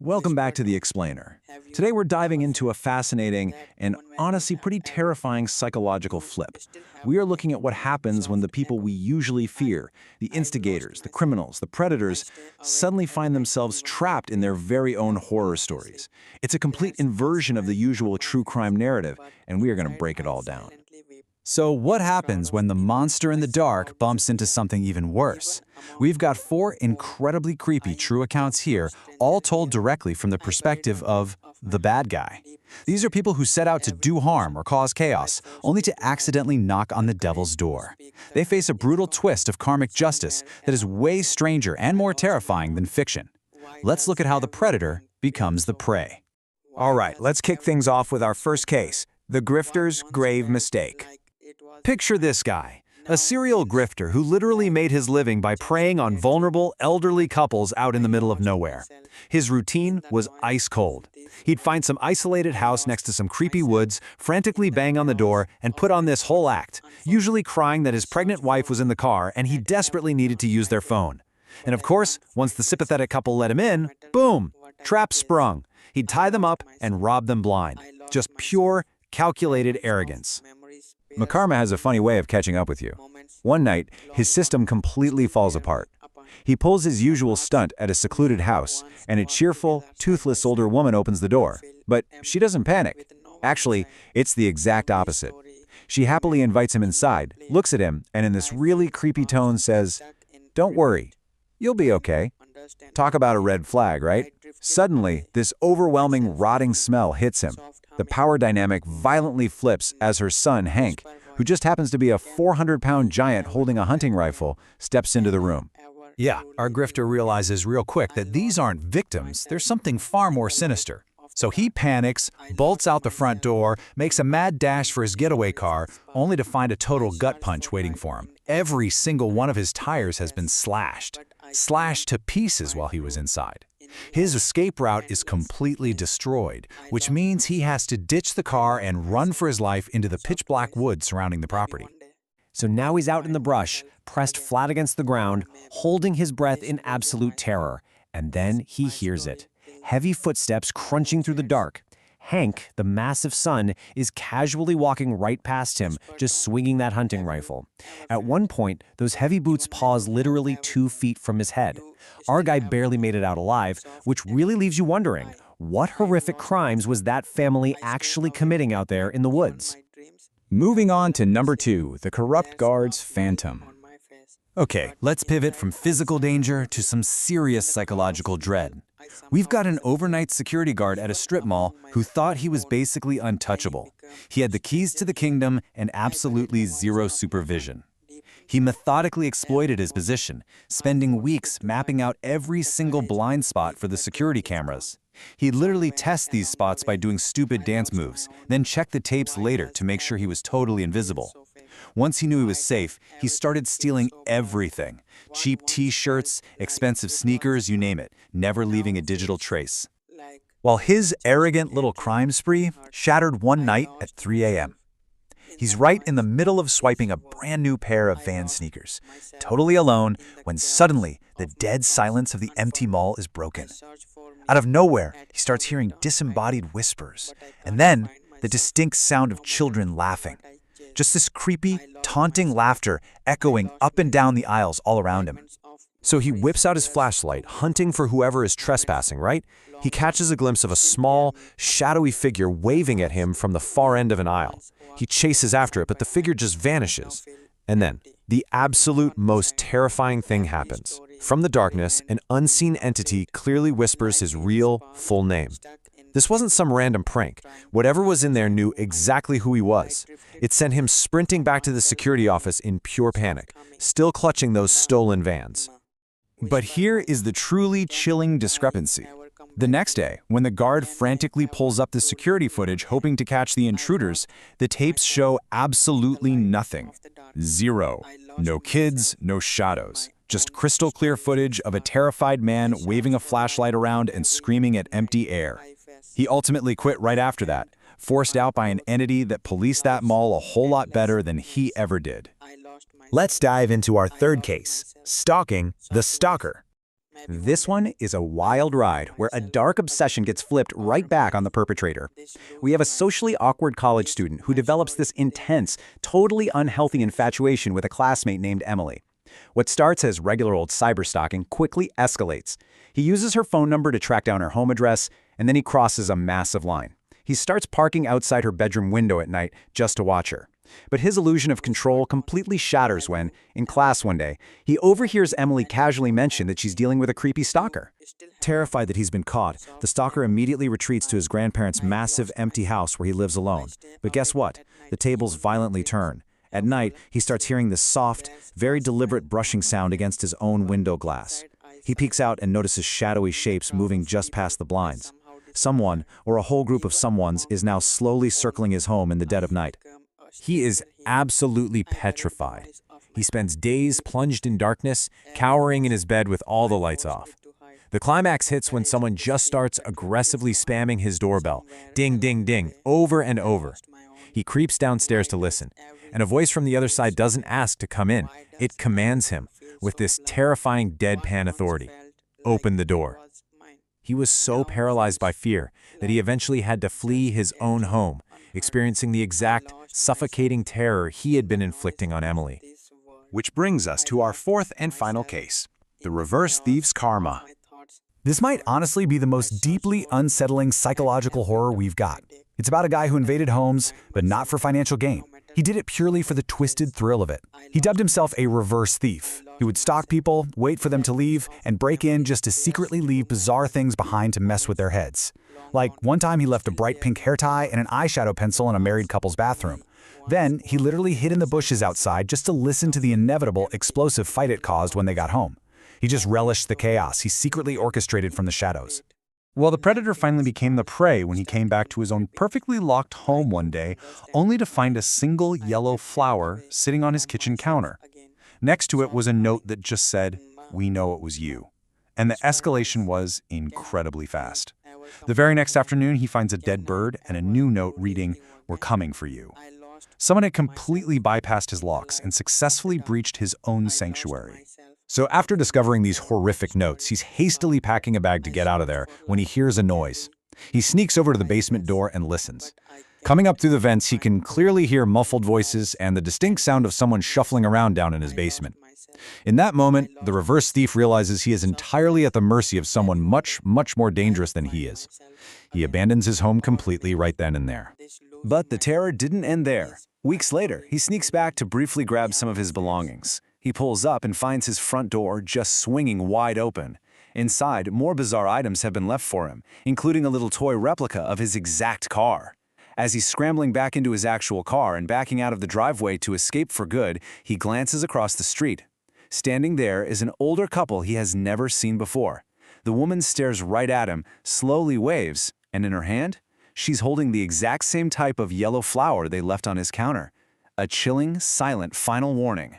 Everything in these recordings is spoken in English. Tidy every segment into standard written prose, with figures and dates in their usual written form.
Welcome back to The Explainer. Today we're diving into a fascinating and honestly pretty terrifying psychological flip. We are looking at what happens when the people we usually fear, the instigators, the criminals, the predators, suddenly find themselves trapped in their very own horror stories. It's a complete inversion of the usual true crime narrative, and we are going to break it all down. So what happens when the monster in the dark bumps into something even worse? We've got 4 incredibly creepy true accounts here, all told directly from the perspective of the bad guy. These are people who set out to do harm or cause chaos, only to accidentally knock on the devil's door. They face a brutal twist of karmic justice that is way stranger and more terrifying than fiction. Let's look at how the predator becomes the prey. All right, let's kick things off with our first case, the grifter's grave mistake. Picture this guy, a serial grifter who literally made his living by preying on vulnerable, elderly couples out in the middle of nowhere. His routine was ice cold. He'd find some isolated house next to some creepy woods, frantically bang on the door, and put on this whole act, usually crying that his pregnant wife was in the car and he desperately needed to use their phone. And of course, once the sympathetic couple let him in, boom, trap sprung. He'd tie them up and rob them blind. Just pure, calculated arrogance. Karma has a funny way of catching up with you. One night, his system completely falls apart. He pulls his usual stunt at a secluded house, and a cheerful, toothless older woman opens the door. But she doesn't panic. Actually, it's the exact opposite. She happily invites him inside, looks at him, and in this really creepy tone says, "Don't worry, you'll be okay." Talk about a red flag, right? Suddenly, this overwhelming, rotting smell hits him. The power dynamic violently flips as her son, Hank, who just happens to be a 400-pound giant holding a hunting rifle, steps into the room. Yeah, our grifter realizes real quick that these aren't victims, there's something far more sinister. So he panics, bolts out the front door, makes a mad dash for his getaway car, only to find a total gut punch waiting for him. Every single one of his tires has been slashed to pieces while he was inside. His escape route is completely destroyed, which means he has to ditch the car and run for his life into the pitch-black woods surrounding the property. So now he's out in the brush, pressed flat against the ground, holding his breath in absolute terror. And then he hears it. Heavy footsteps crunching through the dark. Hank, the massive son, is casually walking right past him, just swinging that hunting rifle. At one point, those heavy boots pause literally 2 feet from his head. Our guy barely made it out alive, which really leaves you wondering, what horrific crimes was that family actually committing out there in the woods? Moving on to number 2, the corrupt guard's phantom. Okay, let's pivot from physical danger to some serious psychological dread. We've got an overnight security guard at a strip mall who thought he was basically untouchable. He had the keys to the kingdom and absolutely zero supervision. He methodically exploited his position, spending weeks mapping out every single blind spot for the security cameras. He'd literally test these spots by doing stupid dance moves, then check the tapes later to make sure he was totally invisible. Once he knew he was safe, he started stealing everything. Cheap t-shirts, expensive sneakers, you name it, never leaving a digital trace. While his arrogant little crime spree shattered one night at 3 a.m. He's right in the middle of swiping a brand new pair of Vans sneakers, totally alone, when suddenly the dead silence of the empty mall is broken. Out of nowhere, he starts hearing disembodied whispers, and then the distinct sound of children laughing. Just this creepy, taunting laughter echoing up and down the aisles all around him. So he whips out his flashlight, hunting for whoever is trespassing, right? He catches a glimpse of a small, shadowy figure waving at him from the far end of an aisle. He chases after it, but the figure just vanishes. And then, the absolute most terrifying thing happens. From the darkness, an unseen entity clearly whispers his real, full name. This wasn't some random prank. Whatever was in there knew exactly who he was. It sent him sprinting back to the security office in pure panic, still clutching those stolen Vans. But here is the truly chilling discrepancy. The next day, when the guard frantically pulls up the security footage hoping to catch the intruders, the tapes show absolutely nothing. Zero. No kids, no shadows. Just crystal clear footage of a terrified man waving a flashlight around and screaming at empty air. He ultimately quit right after that, forced out by an entity that policed that mall a whole lot better than he ever did. Let's dive into our third case, stalking the stalker. This one is a wild ride where a dark obsession gets flipped right back on the perpetrator. We have a socially awkward college student who develops this intense, totally unhealthy infatuation with a classmate named Emily. What starts as regular old cyberstalking quickly escalates. He uses her phone number to track down her home address, and then he crosses a massive line. He starts parking outside her bedroom window at night just to watch her. But his illusion of control completely shatters when, in class one day, he overhears Emily casually mention that she's dealing with a creepy stalker. Terrified that he's been caught, the stalker immediately retreats to his grandparents' massive, empty house where he lives alone. But guess what? The tables violently turn. At night, he starts hearing this soft, very deliberate brushing sound against his own window glass. He peeks out and notices shadowy shapes moving just past the blinds. Someone, or a whole group of someones, is now slowly circling his home in the dead of night. He is absolutely petrified. He spends days plunged in darkness, cowering in his bed with all the lights off. The climax hits when someone just starts aggressively spamming his doorbell, ding, ding, ding, over and over. He creeps downstairs to listen, and a voice from the other side doesn't ask to come in. It commands him, with this terrifying deadpan authority. Open the door. He was so paralyzed by fear that he eventually had to flee his own home, experiencing the exact suffocating terror he had been inflicting on Emily. Which brings us to our fourth and final case, the reverse thief's karma. This might honestly be the most deeply unsettling psychological horror we've got. It's about a guy who invaded homes, but not for financial gain. He did it purely for the twisted thrill of it. He dubbed himself a reverse thief. He would stalk people, wait for them to leave, and break in just to secretly leave bizarre things behind to mess with their heads. Like, one time he left a bright pink hair tie and an eyeshadow pencil in a married couple's bathroom. Then, he literally hid in the bushes outside just to listen to the inevitable explosive fight it caused when they got home. He just relished the chaos he secretly orchestrated from the shadows. Well, the predator finally became the prey when he came back to his own perfectly locked home one day, only to find a single yellow flower sitting on his kitchen counter. Next to it was a note that just said, "We know it was you." And the escalation was incredibly fast. The very next afternoon, he finds a dead bird and a new note reading, "We're coming for you." Someone had completely bypassed his locks and successfully breached his own sanctuary. So after discovering these horrific notes, he's hastily packing a bag to get out of there when he hears a noise. He sneaks over to the basement door and listens. Coming up through the vents, he can clearly hear muffled voices and the distinct sound of someone shuffling around down in his basement. In that moment, the reverse thief realizes he is entirely at the mercy of someone much, much more dangerous than he is. He abandons his home completely right then and there. But the terror didn't end there. Weeks later, he sneaks back to briefly grab some of his belongings. He pulls up and finds his front door just swinging wide open. Inside, more bizarre items have been left for him, including a little toy replica of his exact car. As he's scrambling back into his actual car and backing out of the driveway to escape for good, he glances across the street. Standing there is an older couple he has never seen before. The woman stares right at him, slowly waves, and in her hand, she's holding the exact same type of yellow flower they left on his counter. A chilling, silent final warning.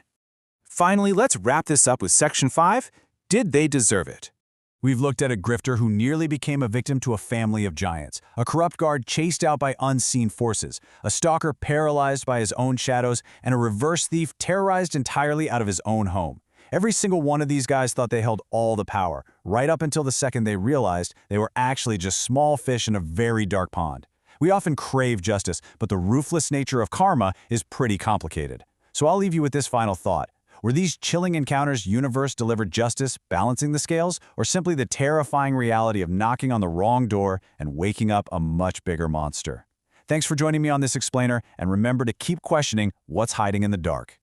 Finally, let's wrap this up with Section 5, Did They Deserve It? We've looked at a grifter who nearly became a victim to a family of giants, a corrupt guard chased out by unseen forces, a stalker paralyzed by his own shadows, and a reverse thief terrorized entirely out of his own home. Every single one of these guys thought they held all the power, right up until the second they realized they were actually just small fish in a very dark pond. We often crave justice, but the ruthless nature of karma is pretty complicated. So I'll leave you with this final thought. Were these chilling encounters universe-delivered justice, balancing the scales, or simply the terrifying reality of knocking on the wrong door and waking up a much bigger monster? Thanks for joining me on this explainer, and remember to keep questioning what's hiding in the dark.